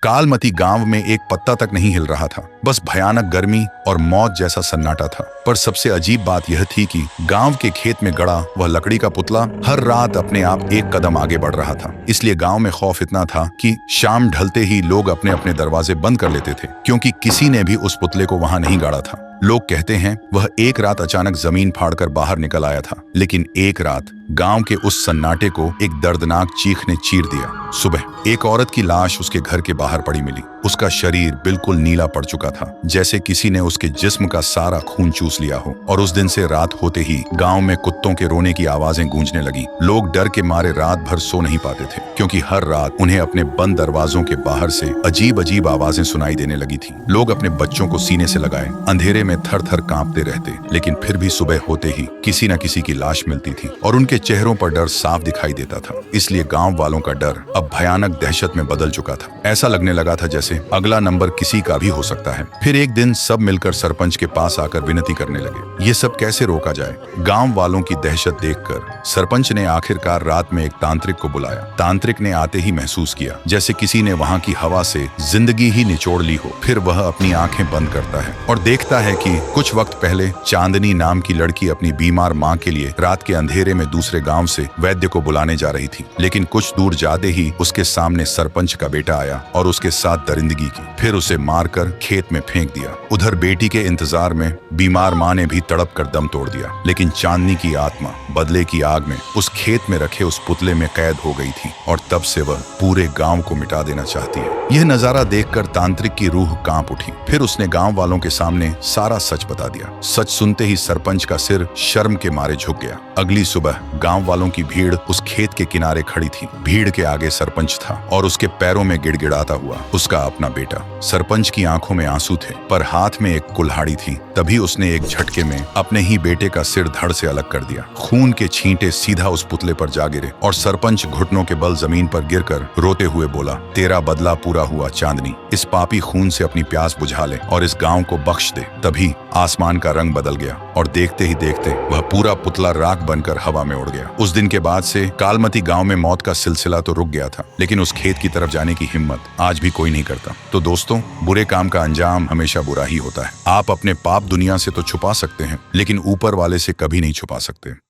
कालमती गांव में एक पत्ता तक नहीं हिल रहा था। बस भयानक गर्मी और मौत जैसा सन्नाटा था। पर सबसे अजीब बात यह थी कि गांव के खेत में गड़ा वह लकड़ी का पुतला हर रात अपने आप एक कदम आगे बढ़ रहा था। इसलिए गांव में खौफ इतना था कि शाम ढलते ही लोग अपने अपने दरवाजे बंद कर लेते थे, क्योंकि किसी ने भी उस पुतले को वहां नहीं गाड़ा था। लोग कहते हैं वह एक रात अचानक जमीन फाड़कर बाहर निकल आया था, लेकिन एक रात गांव के उस सन्नाटे को एक दर्दनाक चीख ने चीर दिया। सुबह एक औरत की लाश उसके घर के बाहर पड़ी मिली। उसका शरीर बिल्कुल नीला पड़ चुका था, जैसे किसी ने उसके जिस्म का सारा खून चूस लिया हो। और उस दिन से रात होते ही गांव में कुत्तों के रोने की आवाजें गूंजने लगी। लोग डर के मारे रात भर सो नहीं पाते थे, क्योंकि हर रात उन्हें अपने बंद दरवाजों के बाहर से अजीब अजीब आवाजें सुनाई देने लगी थी। लोग अपने बच्चों को सीने से लगाए अंधेरे में थर थर कांपते रहते, लेकिन फिर भी सुबह होते ही किसी न किसी की लाश मिलती थी और उनके चेहरों पर डर साफ दिखाई देता था। इसलिए गांव वालों का डर अब भयानक दहशत में बदल चुका था। ऐसा लगने लगा था जैसे अगला नंबर किसी का भी हो सकता है। फिर एक दिन सब मिलकर सरपंच के पास आकर विनती करने लगे, ये सब कैसे रोका जाए। गांव वालों की दहशत देखकर सरपंच ने आखिरकार रात में एक तांत्रिक को बुलाया। तांत्रिक ने आते ही महसूस किया जैसे किसी ने वहां की हवा से जिंदगी ही निचोड़ ली हो। फिर वह अपनी आंखें बंद करता है और देखता है कि कुछ वक्त पहले चांदनी नाम की लड़की अपनी बीमार माँ के लिए रात के अंधेरे में दूसरे गांव से वैद्य को बुलाने जा रही थी। लेकिन कुछ दूर जाते ही उसके सामने सरपंच का बेटा आया और उसके साथ दरिंदगी की। फिर उसे मारकर खेत में फेंक दिया। उधर बेटी के इंतजार में बीमार माँ ने भी तड़प कर दम तोड़ दिया। लेकिन चांदनी की आत्मा बदले की आग में उस खेत में रखे उस पुतले में कैद हो गई थी और तब से वह पूरे गांव को मिटा देना चाहती है। यह नजारा देखकर तांत्रिक की रूह कांप उठी। फिर उसने गांव वालों के सामने सारा सच बता दिया। सच सुनते ही सरपंच का सिर शर्म के मारे झुक गया। अगली सुबह गांव वालों की भीड़ उस खेत के किनारे खड़ी थी। भीड़ के आगे सरपंच था और उसके पैरों में गिड़गिड़ाता हुआ उसका अपना बेटा। सरपंच की आंखों में आंसू थे, पर हाथ में एक कुल्हाड़ी थी। तभी उसने एक झटके में अपने ही बेटे का सिर धड़ से अलग कर दिया। खून के छींटे सीधा उस पुतले पर जा गिरे और सरपंच घुटनों के बल जमीन पर गिरकर रोते हुए बोला, तेरा बदला पूरा हुआ चांदनी। इस पापी खून से अपनी प्यास बुझा ले और इस गांव को बख्श दे। तभी आसमान का रंग बदल गया और देखते ही देखते वह पूरा पुतला राख बनकर हवा में उड़ गया। उस दिन के बाद से कालमती गांव में मौत का सिलसिला तो रुक गया था, लेकिन उस खेत की तरफ जाने की हिम्मत आज भी कोई नहीं करता। तो दोस्तों, बुरे काम का अंजाम हमेशा बुरा ही होता है। आप अपने पाप दुनिया से तो छुपा सकते हैं, लेकिन ऊपर वाले से कभी नहीं छुपा सकते।